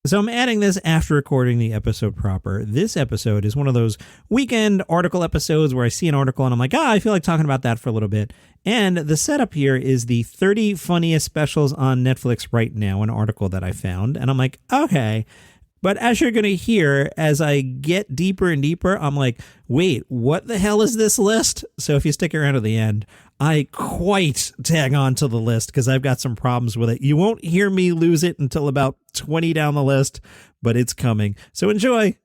So I'm adding this after recording the episode proper. This episode is one of those weekend article episodes where I see an article and I'm like, I feel like talking about that for a little bit. And the setup here is the 30 funniest specials on Netflix right now, an article that I found. And I'm like, okay. But as you're going to hear, as I get deeper and deeper, I'm like, wait, what the hell is this list? So if you stick around to the end, I quite tag on to the list because I've got some problems with it. You won't hear me lose it until about 20 down the list, but it's coming. So enjoy.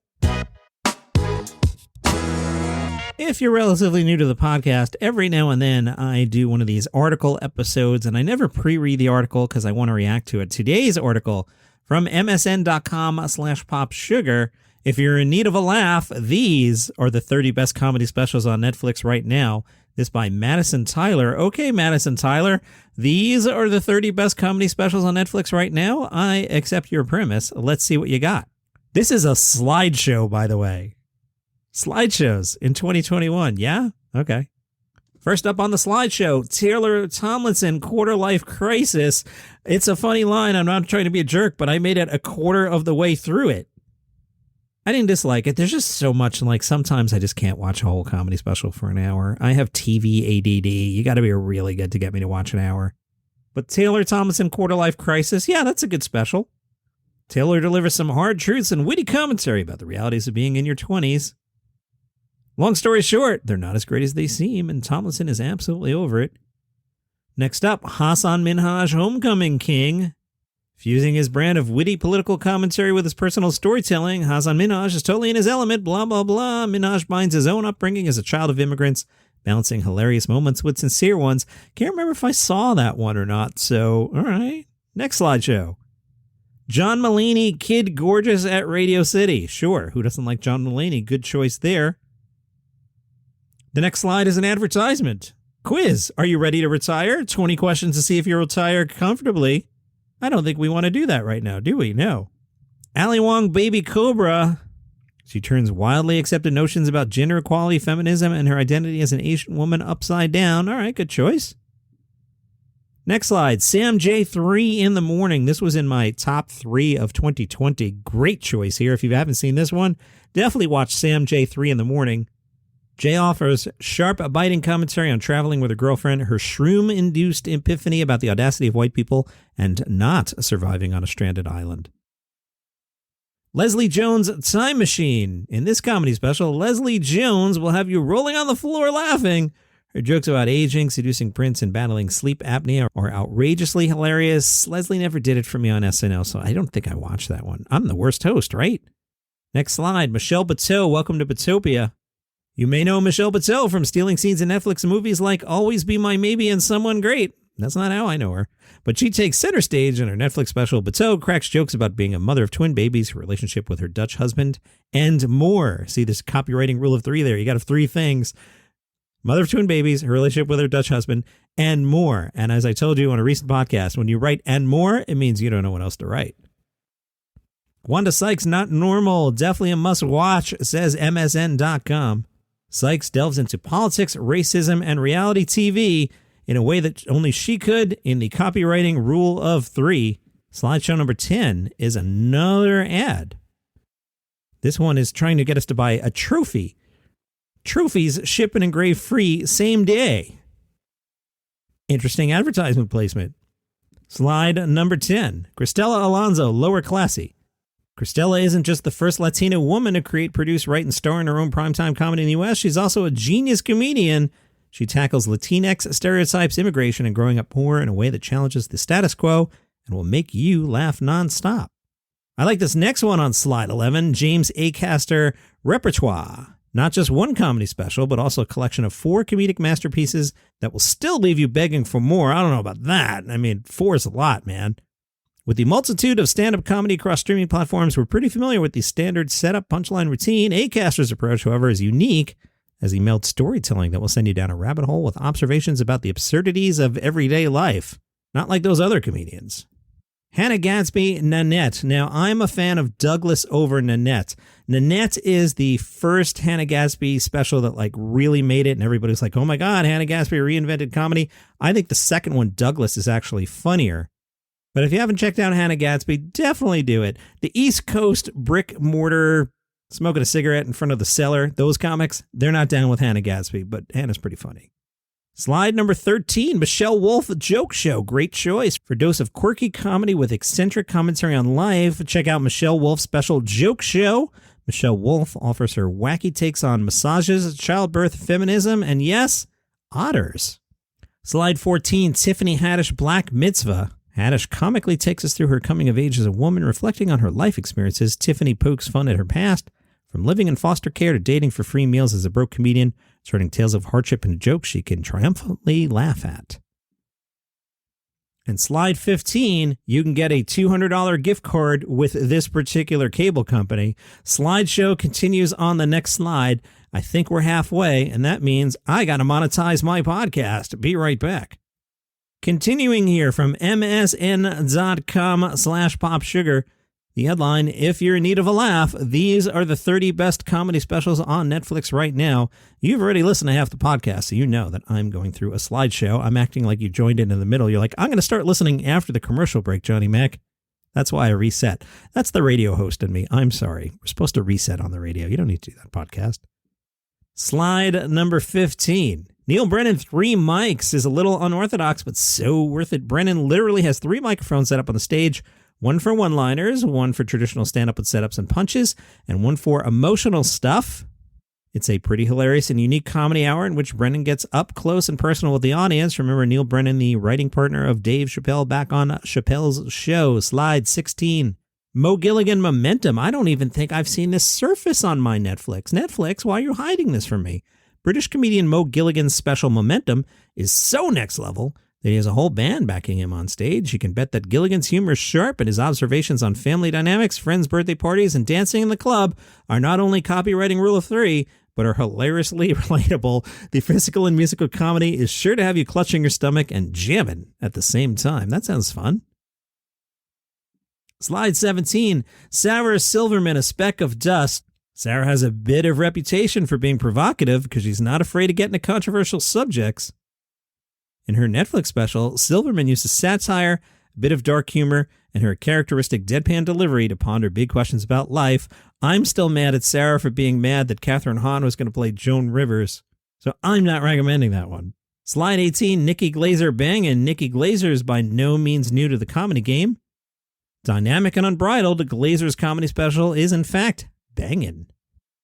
If you're relatively new to the podcast, every now and then I do one of these article episodes, and I never pre-read the article because I want to react to it. Today's article from msn.com/popsugar. If you're in need of a laugh, these are the 30 best comedy specials on Netflix right now. This by Madison Tyler. Okay, Madison Tyler, these are the 30 best comedy specials on Netflix right now. I accept your premise. Let's see what you got. This is a slideshow, by the way. Slideshows in 2021. Yeah? Okay. First up on the slideshow, Taylor Tomlinson, Quarter Life Crisis. It's a funny line. I'm not trying to be a jerk, but I made it a quarter of the way through it. I didn't dislike it. There's just so much, like sometimes I just can't watch a whole comedy special for an hour. I have TV ADD. You got to be really good to get me to watch an hour. But Taylor Tomlinson, Quarter Life Crisis, yeah, that's a good special. Taylor delivers some hard truths and witty commentary about the realities of being in your 20s. Long story short, they're not as great as they seem, and Tomlinson is absolutely over it. Next up, Hassan Minhaj, Homecoming King. Fusing his brand of witty political commentary with his personal storytelling, Hassan Minhaj is totally in his element, blah, blah, blah. Minhaj binds his own upbringing as a child of immigrants, balancing hilarious moments with sincere ones. Can't remember if I saw that one or not, so all right. Next slideshow. John Mulaney, Kid Gorgeous at Radio City. Sure, who doesn't like John Mulaney? Good choice there. The next slide is an advertisement. Quiz. Are you ready to retire? 20 questions to see if you retire comfortably. I don't think we want to do that right now, do we? No. Ali Wong, Baby Cobra. She turns wildly accepted notions about gender equality, feminism, and her identity as an Asian woman upside down. All right, good choice. Next slide. Sam J. 3 in the Morning. This was in my top 3 of 2020. Great choice here. If you haven't seen this one, definitely watch Sam J. 3 in the Morning. Jay offers sharp, biting commentary on traveling with her girlfriend, her shroom-induced epiphany about the audacity of white people, and not surviving on a stranded island. Leslie Jones' Time Machine. In this comedy special, Leslie Jones will have you rolling on the floor laughing. Her jokes about aging, seducing Prince, and battling sleep apnea are outrageously hilarious. Leslie never did it for me on SNL, so I don't think I watched that one. I'm the worst host, right? Next slide. Michelle Buteau, welcome to Butopia. You may know Michelle Buteau from stealing scenes in Netflix movies like Always Be My Maybe and Someone Great. That's not how I know her. But she takes center stage in her Netflix special. Buteau cracks jokes about being a mother of twin babies, her relationship with her Dutch husband, and more. See this copywriting rule of 3 there. You got to have 3 things. Mother of twin babies, her relationship with her Dutch husband, and more. And as I told you on a recent podcast, when you write and more, it means you don't know what else to write. Wanda Sykes, Not Normal. Definitely a must watch, says MSN.com. Sykes delves into politics, racism, and reality TV in a way that only she could in the copywriting rule of 3. Slideshow number 10 is another ad. This one is trying to get us to buy a trophy. Trophies ship and engrave free same day. Interesting advertisement placement. Slide number 10. Cristela Alonso, Lower Classy. Cristela isn't just the first Latina woman to create, produce, write, and star in her own primetime comedy in the U.S. She's also a genius comedian. She tackles Latinx stereotypes, immigration, and growing up poor in a way that challenges the status quo and will make you laugh nonstop. I like this next one on slide 11, James Acaster Repertoire. Not just one comedy special, but also a collection of 4 comedic masterpieces that will still leave you begging for more. I don't know about that. I mean, 4 is a lot, man. With the multitude of stand-up comedy across streaming platforms, we're pretty familiar with the standard setup punchline routine. Acaster's approach, however, is unique as he melds storytelling that will send you down a rabbit hole with observations about the absurdities of everyday life. Not like those other comedians. Hannah Gadsby, Nanette. Now, I'm a fan of Douglas over Nanette. Nanette is the first Hannah Gadsby special that really made it, and everybody's like, oh my God, Hannah Gadsby reinvented comedy. I think the second one, Douglas, is actually funnier. But if you haven't checked out Hannah Gadsby, definitely do it. The East Coast brick mortar, smoking a cigarette in front of the cellar, those comics, they're not down with Hannah Gadsby, but Hannah's pretty funny. Slide number 13, Michelle Wolf Joke Show. Great choice for a dose of quirky comedy with eccentric commentary on life. Check out Michelle Wolf's special Joke Show. Michelle Wolf offers her wacky takes on massages, childbirth, feminism, and yes, otters. Slide 14, Tiffany Haddish Black Mitzvah. Haddish comically takes us through her coming of age as a woman, reflecting on her life experiences. Tiffany pokes fun at her past, from living in foster care to dating for free meals as a broke comedian, turning tales of hardship into jokes she can triumphantly laugh at. And slide 15, you can get a $200 gift card with this particular cable company. Slideshow continues on the next slide. I think we're halfway, and that means I got to monetize my podcast. Be right back. Continuing here from msn.com/popsugar. The headline, if you're in need of a laugh, these are the 30 best comedy specials on Netflix right now. You've already listened to half the podcast, so you know that I'm going through a slideshow. I'm acting like you joined in the middle. You're like, I'm going to start listening after the commercial break, Johnny Mac. That's why I reset. That's the radio host in me. I'm sorry. We're supposed to reset on the radio. You don't need to do that, podcast. Slide number 15. Neil Brennan, 3 mics, is a little unorthodox, but so worth it. Brennan literally has 3 microphones set up on the stage. One for one-liners, one for traditional stand-up with setups and punches, and one for emotional stuff. It's a pretty hilarious and unique comedy hour in which Brennan gets up close and personal with the audience. Remember Neil Brennan, the writing partner of Dave Chappelle, back on Chappelle's show. Slide 16. Mo Gilligan Momentum. I don't even think I've seen this surface on my Netflix. Netflix, why are you hiding this from me? British comedian Mo Gilligan's special Momentum is so next level that he has a whole band backing him on stage. You can bet that Gilligan's humor is sharp and his observations on family dynamics, friends' birthday parties, and dancing in the club are not only copywriting rule of 3, but are hilariously relatable. The physical and musical comedy is sure to have you clutching your stomach and jamming at the same time. That sounds fun. Slide 17, Sarah Silverman, A Speck of Dust. Sarah has a bit of reputation for being provocative because she's not afraid to get into controversial subjects. In her Netflix special, Silverman uses satire, a bit of dark humor, and her characteristic deadpan delivery to ponder big questions about life. I'm still mad at Sarah for being mad that Catherine Hahn was going to play Joan Rivers, so I'm not recommending that one. Slide 18, Nikki Glaser bangin'. Nikki Glaser is by no means new to the comedy game. Dynamic and unbridled, Glaser's comedy special is, in fact, bangin'.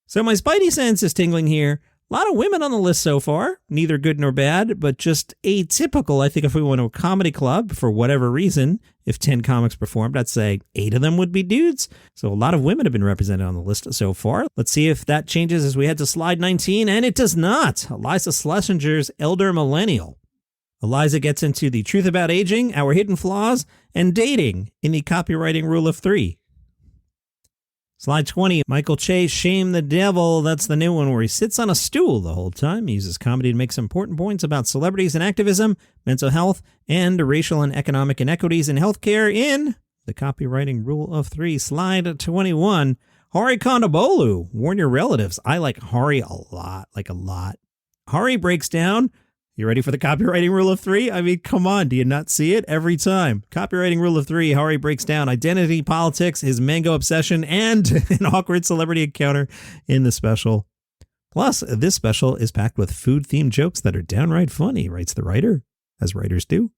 So my spidey sense is tingling here. A lot of women on the list so far, neither good nor bad, but just atypical. I think if we went to a comedy club, for whatever reason, if 10 comics performed, I'd say 8 of them would be dudes. So a lot of women have been represented on the list so far. Let's see if that changes as we head to slide 19, and it does not. Eliza Schlesinger's Elder Millennial. Eliza gets into the truth about aging, our hidden flaws, and dating in the copywriting rule of 3. Slide 20, Michael Che, Shame the Devil. That's the new one where he sits on a stool the whole time. He uses comedy to make some important points about celebrities and activism, mental health, and racial and economic inequities in healthcare in the copywriting rule of 3. Slide 21, Hari Kondabolu, Warn Your Relatives. I like Hari a lot, Hari breaks down. You ready for the copywriting rule of 3? I mean, come on, do you not see it every time? Copywriting rule of 3, Hari breaks down identity, politics, his mango obsession, and an awkward celebrity encounter in the special. Plus, this special is packed with food-themed jokes that are downright funny, writes the writer, as writers do.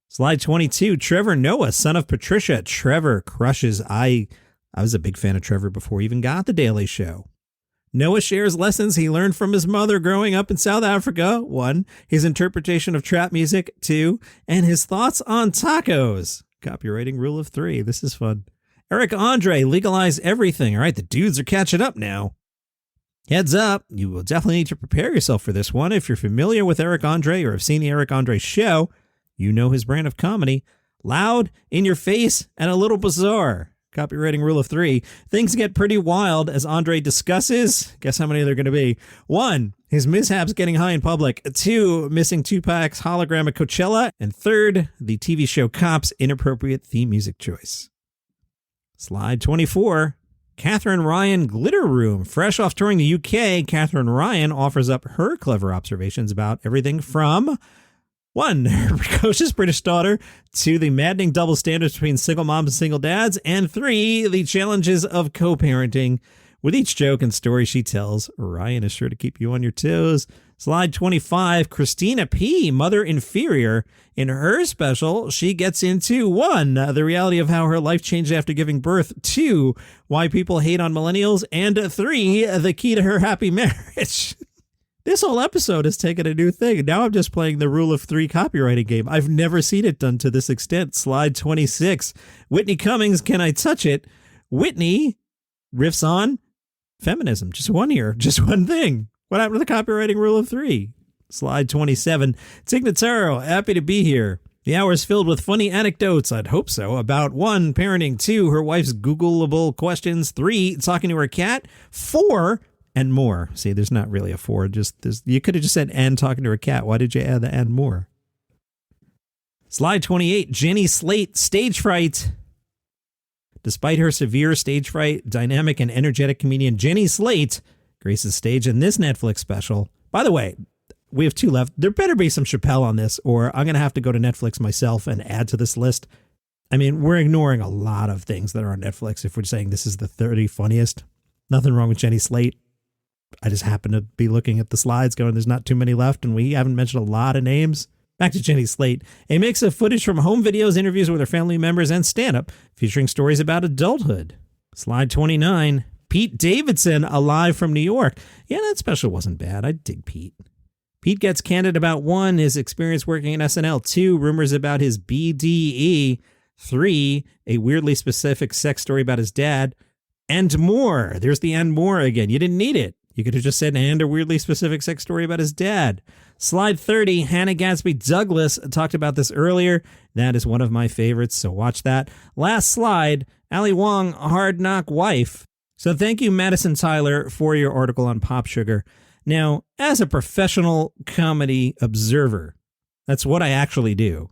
Slide 22, Trevor Noah, son of Patricia. Trevor crushes. I was a big fan of Trevor before he even got The Daily Show. Noah shares lessons he learned from his mother growing up in South Africa, 1, his interpretation of trap music, 2, and his thoughts on tacos. Copywriting rule of 3. This is fun. Eric Andre, Legalize Everything. All right, the dudes are catching up now. Heads up, you will definitely need to prepare yourself for this one. If you're familiar with Eric Andre or have seen the Eric Andre show, you know his brand of comedy. Loud, in your face, and a little bizarre. Copywriting rule of 3. Things get pretty wild as Andre discusses. Guess how many there are going to be? 1, his mishaps getting high in public. 2, missing Tupac's hologram at Coachella. And 3, the TV show Cops' inappropriate theme music choice. Slide 24. Catherine Ryan, Glitter Room. Fresh off touring the UK, Catherine Ryan offers up her clever observations about everything from 1, her precocious British daughter. 2, the maddening double standards between single moms and single dads. And 3, the challenges of co-parenting. With each joke and story she tells, Ryan is sure to keep you on your toes. Slide 25, Christina P., mother inferior. In her special, she gets into 1, the reality of how her life changed after giving birth. 2, why people hate on millennials. And 3, the key to her happy marriage. This whole episode has taken a new thing. Now I'm just playing the rule of 3 copywriting game. I've never seen it done to this extent. Slide 26. Whitney Cummings, Can I Touch It? Whitney riffs on feminism. Just one here. Just one thing. What happened to the copywriting rule of 3? Slide 27. Tignataro, happy to be here. The hour is filled with funny anecdotes, I'd hope so, about 1, parenting. 2, her wife's Googleable questions. 3, talking to her cat. 4, and more. See, there's not really a 4. You could have just said and talking to her cat. Why did you add the and more? Slide 28, Jenny Slate, stage fright. Despite her severe stage fright, dynamic and energetic comedian Jenny Slate graces stage in this Netflix special. By the way, we have 2 left. There better be some Chappelle on this, or I'm going to have to go to Netflix myself and add to this list. I mean, we're ignoring a lot of things that are on Netflix if we're saying this is the 30 funniest. Nothing wrong with Jenny Slate. I just happen to be looking at the slides going, there's not too many left, and we haven't mentioned a lot of names. Back to Jenny Slate. A mix of footage from home videos, interviews with her family members, and stand-up, featuring stories about adulthood. Slide 29. Pete Davidson, alive from New York. Yeah, that special wasn't bad. I dig Pete. Pete gets candid about 1, his experience working in SNL. 2, rumors about his BDE. 3, a weirdly specific sex story about his dad. And more. There's the and more again. You didn't need it. You could have just said, and a weirdly specific sex story about his dad. Slide 30, Hannah Gadsby Douglas talked about this earlier. That is one of my favorites, so watch that. Last slide, Ali Wong, Hard Knock Wife. So thank you, Madison Tyler, for your article on Pop Sugar. Now, as a professional comedy observer, that's what I actually do.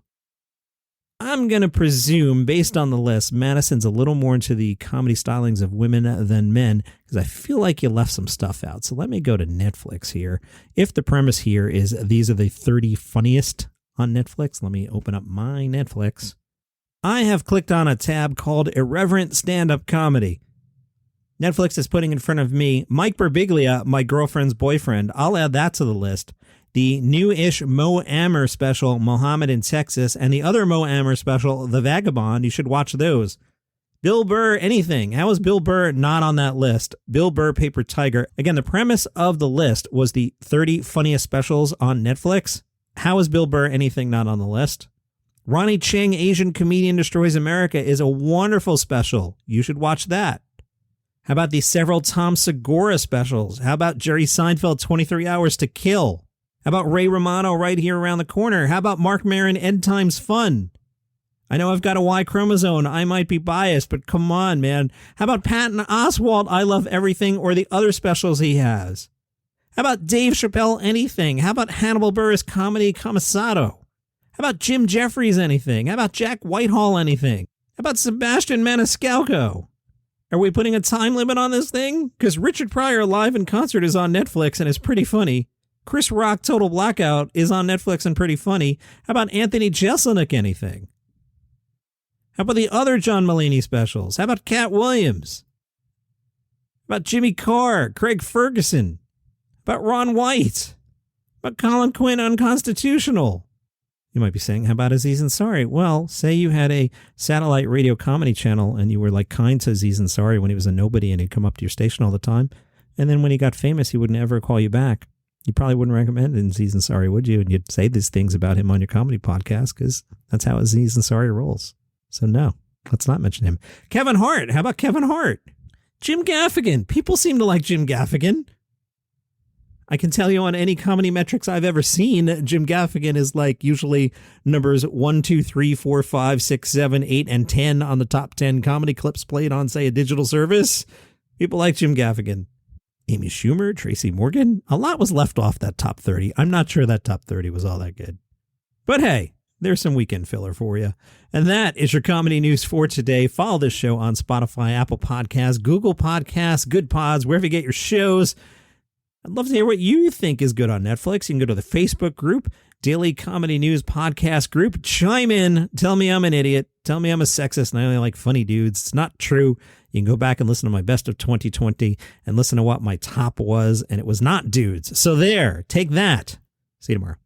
I'm going to presume, based on the list, Madison's a little more into the comedy stylings of women than men, because I feel like you left some stuff out. So let me go to Netflix here. If the premise here is these are the 30 funniest on Netflix, let me open up my Netflix. I have clicked on a tab called Irreverent Stand-Up Comedy. Netflix is putting in front of me Mike Birbiglia, My Girlfriend's Boyfriend. I'll add that to the list. The new-ish Mo Amer special, Mohammed in Texas, and the other Mo Amer special, The Vagabond. You should watch those. Bill Burr, anything. How is Bill Burr not on that list? Bill Burr, Paper Tiger. Again, the premise of the list was the 30 funniest specials on Netflix. How is Bill Burr, anything not on the list? Ronnie Chang, Asian Comedian Destroys America is a wonderful special. You should watch that. How about the several Tom Segura specials? How about Jerry Seinfeld, 23 Hours to Kill? How about Ray Romano right here around the corner? How about Mark Maron, End Times Fun? I know I've got a Y chromosome. I might be biased, but come on, man. How about Patton Oswalt, I Love Everything, or the other specials he has? How about Dave Chappelle, Anything? How about Hannibal Buress, Comedy Commissado? How about Jim Jeffries, Anything? How about Jack Whitehall, Anything? How about Sebastian Maniscalco? Are we putting a time limit on this thing? Because Richard Pryor live in concert is on Netflix and is pretty funny. Chris Rock, Total Blackout, is on Netflix and pretty funny. How about Anthony Jeselnik, Anything? How about the other John Mulaney specials? How about Cat Williams? How about Jimmy Carr, Craig Ferguson? How about Ron White? How about Colin Quinn, Unconstitutional? You might be saying, how about Aziz Ansari? Well, say you had a satellite radio comedy channel and you were like kind to Aziz Ansari when he was a nobody and he'd come up to your station all the time. And then when he got famous, he would never call you back. You probably wouldn't recommend Aziz Ansari, would you? And you'd say these things about him on your comedy podcast because that's how Aziz Ansari rolls. So no, let's not mention him. Kevin Hart. How about Kevin Hart? Jim Gaffigan. People seem to like Jim Gaffigan. I can tell you on any comedy metrics I've ever seen, Jim Gaffigan is like usually numbers 1, 2, 3, 4, 5, 6, 7, 8, and 10 on the top 10 comedy clips played on, say, a digital service. People like Jim Gaffigan. Amy Schumer, Tracy Morgan. A lot was left off that top 30. I'm not sure that top 30 was all that good. But hey, there's some weekend filler for you. And that is your comedy news for today. Follow this show on Spotify, Apple Podcasts, Google Podcasts, Good Pods, wherever you get your shows. I'd love to hear what you think is good on Netflix. You can go to the Facebook group, Daily Comedy News podcast group. Chime in. Tell me I'm an idiot. Tell me I'm a sexist and I only like funny dudes. It's not true. You can go back and listen to my best of 2020 and listen to what my top was, and it was not dudes. So there, take that. See you tomorrow.